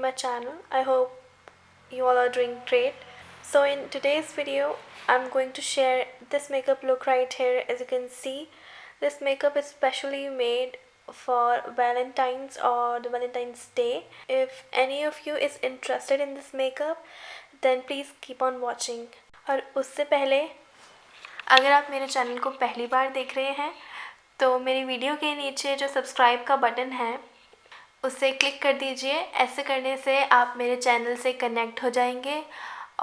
my channel. I hope you all are doing great. So in today's video, I'm going to share this makeup look right here. As you can see, this makeup is specially made for Valentine's or the Valentine's Day. If any of you is interested in this makeup, then please keep on watching. और उससे पहले अगर आप मेरे channel को पहली बार देख रहे हैं तो मेरी वीडियो के नीचे जो सब्सक्राइब का बटन है उससे क्लिक कर दीजिए। ऐसे करने से आप मेरे चैनल से कनेक्ट हो जाएंगे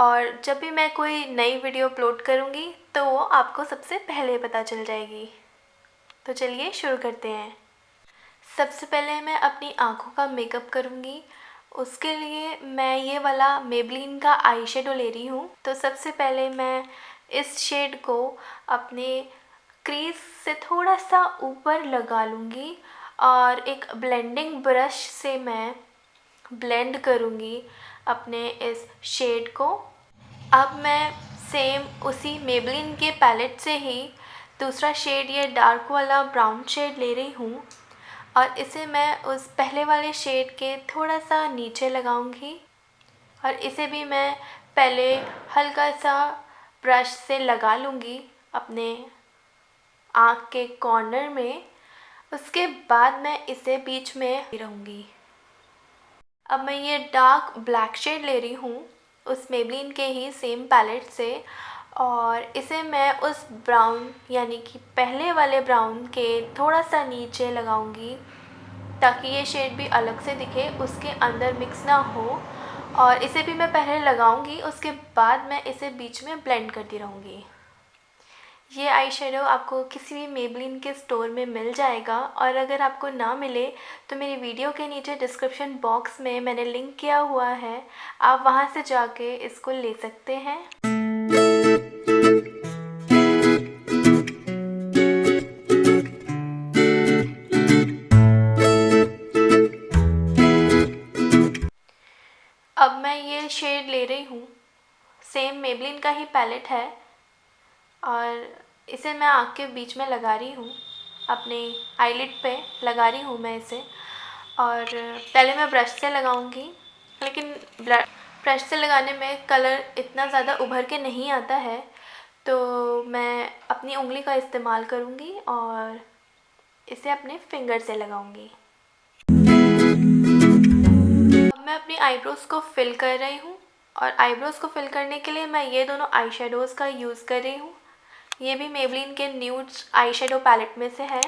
और जब भी मैं कोई नई वीडियो अपलोड करूँगी तो वो आपको सबसे पहले पता चल जाएगी। तो चलिए शुरू करते हैं। सबसे पहले मैं अपनी आँखों का मेकअप करूँगी। उसके लिए मैं ये वाला Maybelline का आई शेडो ले रही हूँ। तो सबसे पहले मैं इस शेड को अपने क्रीज से थोड़ा सा ऊपर लगा लूँगी और एक ब्लेंडिंग ब्रश से मैं ब्लेंड करूँगी अपने इस शेड को। अब मैं सेम उसी Maybelline के पैलेट से ही दूसरा शेड, ये डार्क वाला ब्राउन शेड ले रही हूँ और इसे मैं उस पहले वाले शेड के थोड़ा सा नीचे लगाऊंगी और इसे भी मैं पहले हल्का सा ब्रश से लगा लूँगी अपने आँख के कॉर्नर में। उसके बाद मैं इसे बीच में रहूँगी। अब मैं ये डार्क ब्लैक शेड ले रही हूँ उस Maybelline के ही सेम पैलेट से और इसे मैं उस ब्राउन यानी कि पहले वाले ब्राउन के थोड़ा सा नीचे लगाऊंगी ताकि ये शेड भी अलग से दिखे, उसके अंदर मिक्स ना हो। और इसे भी मैं पहले लगाऊंगी, उसके बाद मैं इसे बीच में ब्लेंड करती रहूँगी। ये आई शेडो आपको किसी भी Maybelline के स्टोर में मिल जाएगा और अगर आपको ना मिले तो मेरी वीडियो के नीचे डिस्क्रिप्शन बॉक्स में मैंने लिंक किया हुआ है, आप वहाँ से जाके इसको ले सकते हैं। अब मैं ये शेड ले रही हूँ, सेम Maybelline का ही पैलेट है और इसे मैं आँख के बीच में लगा रही हूँ, अपने आईलिड पे लगा रही हूँ मैं इसे। और पहले मैं ब्रश से लगाऊंगी, लेकिन ब्रश से लगाने में कलर इतना ज़्यादा उभर के नहीं आता है, तो मैं अपनी उंगली का इस्तेमाल करूँगी और इसे अपने फिंगर से लगाऊंगी। अब मैं अपनी आईब्रोज़ को फिल कर रही हूँ और आईब्रोज़ को फिल करने के लिए मैं ये दोनों आई शेडोज़ का यूज़ कर रही हूँ। ये भी Maybelline के न्यूड्स आई शेडो पैलेट में से है।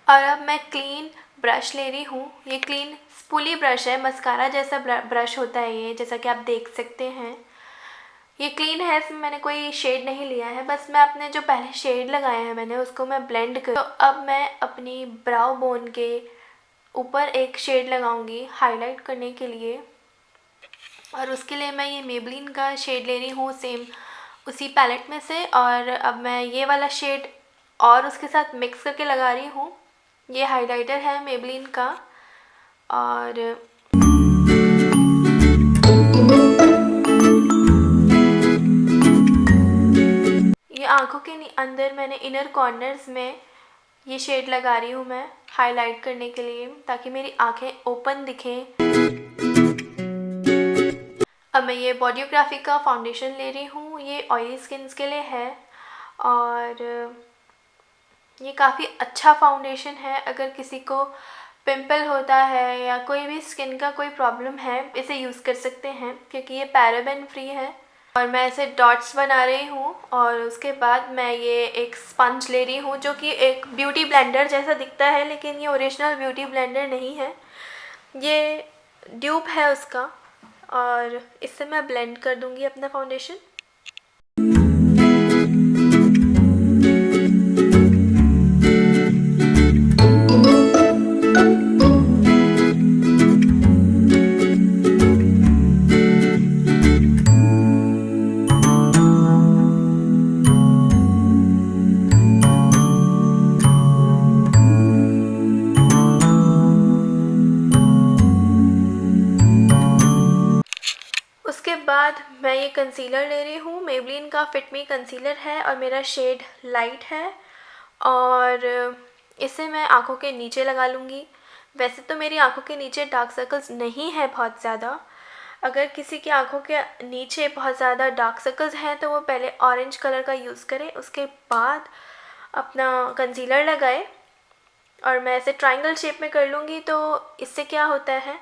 और अब मैं क्लीन ब्रश ले रही हूँ। ये क्लीन स्पूली ब्रश है, मस्कारा जैसा ब्रश होता है ये, जैसा कि आप देख सकते हैं। ये क्लीन है, इसमें मैंने कोई शेड नहीं लिया है, बस मैं अपने जो पहले शेड लगाए हैं मैंने उसको मैं ब्लेंड कर। तो अब मैं अपनी ब्राउ बोन के ऊपर एक शेड लगाऊंगी हाईलाइट करने के लिए और उसके लिए मैं ये Maybelline का शेड ले रही हूँ सेम उसी पैलेट में से। और अब मैं ये वाला शेड और उसके साथ मिक्स करके लगा रही हूँ। ये हाइलाइटर है Maybelline का और ये आँखों के अंदर मैंने इनर कॉर्नर्स में ये शेड लगा रही हूँ मैं हाईलाइट करने के लिए, ताकि मेरी आँखें ओपन दिखें। अब मैं ये बॉडीography का फाउंडेशन ले रही हूँ। ये ऑयली स्किन्स के लिए है और ये काफ़ी अच्छा फाउंडेशन है। अगर किसी को पिंपल होता है या कोई भी स्किन का कोई प्रॉब्लम है, इसे यूज़ कर सकते हैं क्योंकि ये पैराबेन फ्री है। और मैं ऐसे डॉट्स बना रही हूँ और उसके बाद मैं ये एक स्पंज ले रही हूँ जो कि एक ब्यूटी ब्लेंडर जैसा दिखता है, लेकिन ये ओरिजिनल ब्यूटी ब्लेंडर नहीं है, ये ड्यूप है उसका। और इससे मैं ब्लेंड कर दूँगी अपना फाउंडेशन। उसके बाद मैं ये कंसीलर ले रही हूँ, मेबलिन का फिट मी कंसीलर है और मेरा शेड लाइट है और इसे मैं आँखों के नीचे लगा लूँगी। वैसे तो मेरी आँखों के नीचे डार्क सर्कल्स नहीं है बहुत ज़्यादा। अगर किसी की आँखों के नीचे बहुत ज़्यादा डार्क सर्कल्स हैं तो वो पहले ऑरेंज कलर का यूज़ करें, उसके बाद अपना कंसीलर लगाए। और मैं ऐसे ट्रायंगल शेप में कर लूँगी तो इससे क्या होता है,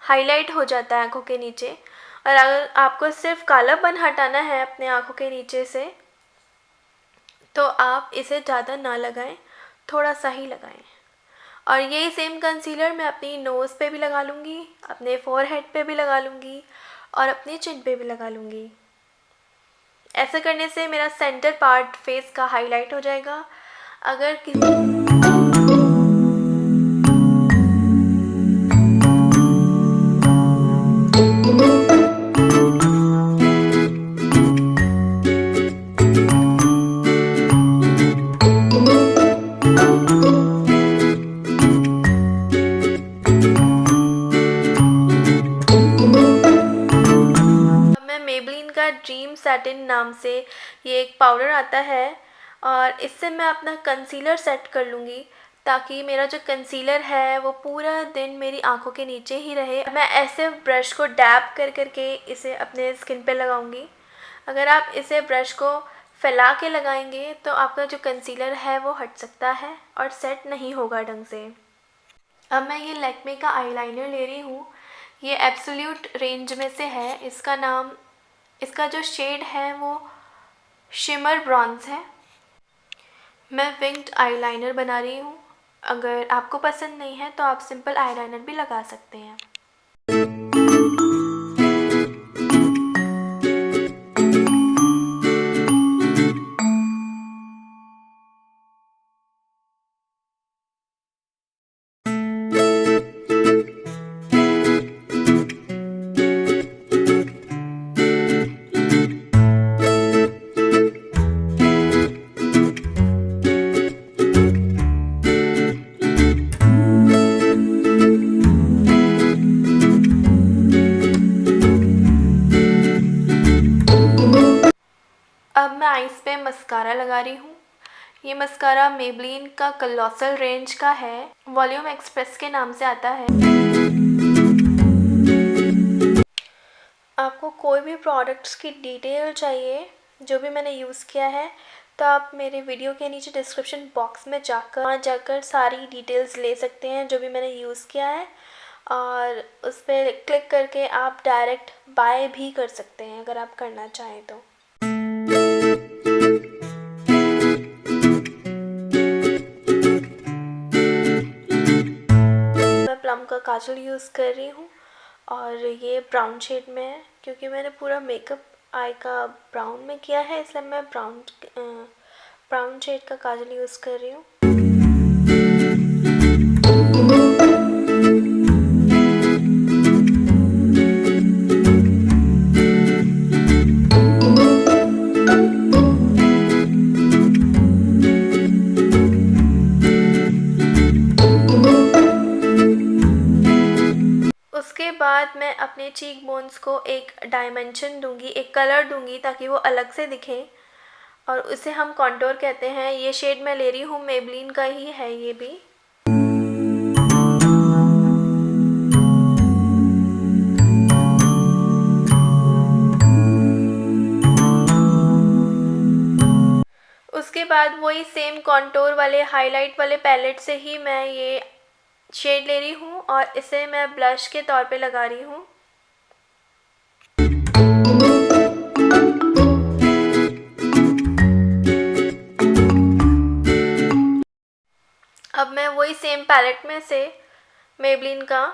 हाईलाइट हो जाता है आँखों के नीचे। और अगर आपको सिर्फ कालापन हटाना है अपने आँखों के नीचे से तो आप इसे ज़्यादा ना लगाएं, थोड़ा सा ही लगाएं। और यही सेम कंसीलर मैं अपनी नोज़ पे भी लगा लूँगी, अपने फोरहेड पे भी लगा लूँगी और अपनी चिन पे भी लगा लूँगी। ऐसा करने से मेरा सेंटर पार्ट फेस का हाईलाइट हो जाएगा। अगर मेबलिन का ड्रीम सैटिन नाम से ये एक पाउडर आता है और इससे मैं अपना कंसीलर सेट कर लूँगी ताकि मेरा जो कंसीलर है वो पूरा दिन मेरी आंखों के नीचे ही रहे। मैं ऐसे ब्रश को डैब कर करके इसे अपने स्किन पे लगाऊंगी। अगर आप इसे ब्रश को फैला के लगाएंगे तो आपका जो कंसीलर है वो हट सकता है और सेट नहीं होगा ढंग से। अब मैं ये लैक्मे का आईलाइनर ले रही हूँ। ये एब्सोल्यूट रेंज में से है। इसका जो शेड है वो शिमर ब्रॉन्ज है। मैं विंग्ड आईलाइनर बना रही हूँ। अगर आपको पसंद नहीं है तो आप सिंपल आईलाइनर भी लगा सकते हैं। अब मैं आईज पे मस्कारा लगा रही हूँ। ये मस्कारा मेबलिन का कलोसल रेंज का है, वॉल्यूम एक्सप्रेस के नाम से आता है। आपको कोई भी प्रोडक्ट्स की डिटेल चाहिए जो भी मैंने यूज़ किया है तो आप मेरे वीडियो के नीचे डिस्क्रिप्शन बॉक्स में जाकर सारी डिटेल्स ले सकते हैं जो भी मैंने यूज़ किया है, और उस पर क्लिक करके आप डायरेक्ट बाय भी कर सकते हैं अगर आप करना चाहें तो। मैं प्लम का काजल यूज़ कर रही हूँ और ये ब्राउन शेड में है क्योंकि मैंने पूरा मेकअप आई का ब्राउन में किया है, इसलिए मैं ब्राउन शेड का काजल यूज़ कर रही हूँ। उसके बाद मैं अपने चीक बोन्स को एक डायमेंशन दूंगी, एक कलर दूंगी ताकि वो अलग से दिखें और उसे हम कॉन्टोर कहते हैं। ये शेड मैं ले रही हूँ, मेबलिन का ही है ये भी। उसके बाद वही सेम कॉन्टोर वाले हाईलाइट वाले पैलेट से ही मैं ये शेड ले रही हूँ और इसे मैं ब्लश के तौर पे लगा रही हूँ। अब मैं वही सेम पैलेट में से मेबलिन का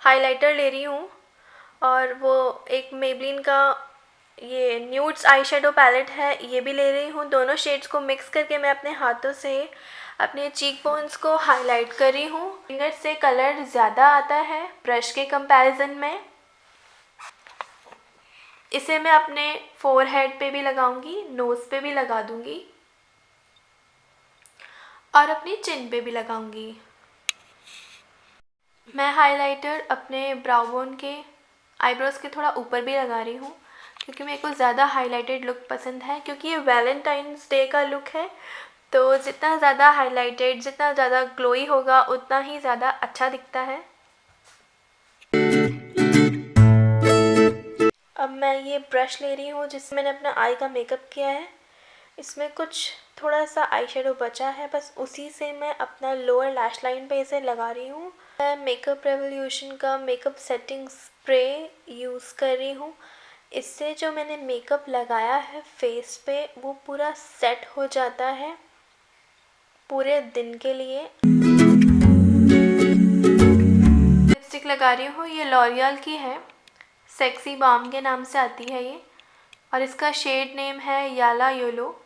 हाइलाइटर ले रही हूँ और वो एक मेबलिन का ये न्यूड्स आईशैडो पैलेट है, ये भी ले रही हूँ। दोनों शेड्स को मिक्स करके मैं अपने हाथों से अपने चीक बोन्स को हाईलाइट कर रही हूँ। फिंगर से कलर ज़्यादा आता है ब्रश के कंपैरिजन में। इसे मैं अपने फोरहेड पे भी लगाऊंगी, नोज़ पे भी लगा दूंगी और अपनी चिन पे भी लगाऊंगी। मैं हाइलाइटर अपने ब्राउ बोन के आईब्रोज के थोड़ा ऊपर भी लगा रही हूँ क्योंकि मेरे को ज़्यादा हाइलाइटेड लुक पसंद है, क्योंकि ये वैलेंटाइंस डे का लुक है। तो जितना ज़्यादा हाइलाइटेड, जितना ज़्यादा ग्लोई होगा, उतना ही ज़्यादा अच्छा दिखता है। अब मैं ये ब्रश ले रही हूँ जिससे मैंने अपना आई का मेकअप किया है। इसमें कुछ थोड़ा सा आई शेडो बचा है, बस उसी से मैं अपना लोअर लैश लाइन पे इसे लगा रही हूँ। मैं मेकअप रेवोल्यूशन का मेकअप सेटिंग स्प्रे यूज़ कर रही हूँ। इससे जो मैंने मेकअप लगाया है फेस पे वो पूरा सेट हो जाता है पूरे दिन के लिए। लिपस्टिक लगा रही हूँ, ये लॉरियल की है, सेक्सी बाम के नाम से आती है ये, और इसका शेड नेम है याला योलो।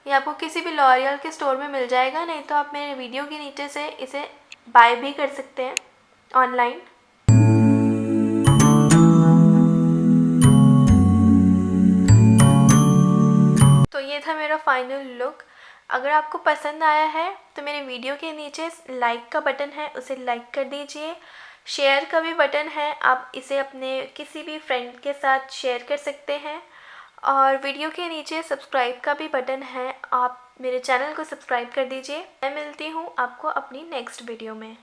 ये आपको किसी भी लॉरियल के स्टोर में मिल जाएगा, नहीं तो आप मेरे वीडियो के नीचे से इसे बाय भी कर सकते हैं ऑनलाइन। तो ये था मेरा फाइनल लुक। अगर आपको पसंद आया है तो मेरे वीडियो के नीचे लाइक का बटन है, उसे लाइक कर दीजिए। शेयर का भी बटन है, आप इसे अपने किसी भी फ्रेंड के साथ शेयर कर सकते हैं। और वीडियो के नीचे सब्सक्राइब का भी बटन है, आप मेरे चैनल को सब्सक्राइब कर दीजिए। मैं मिलती हूँ आपको अपनी नेक्स्ट वीडियो में।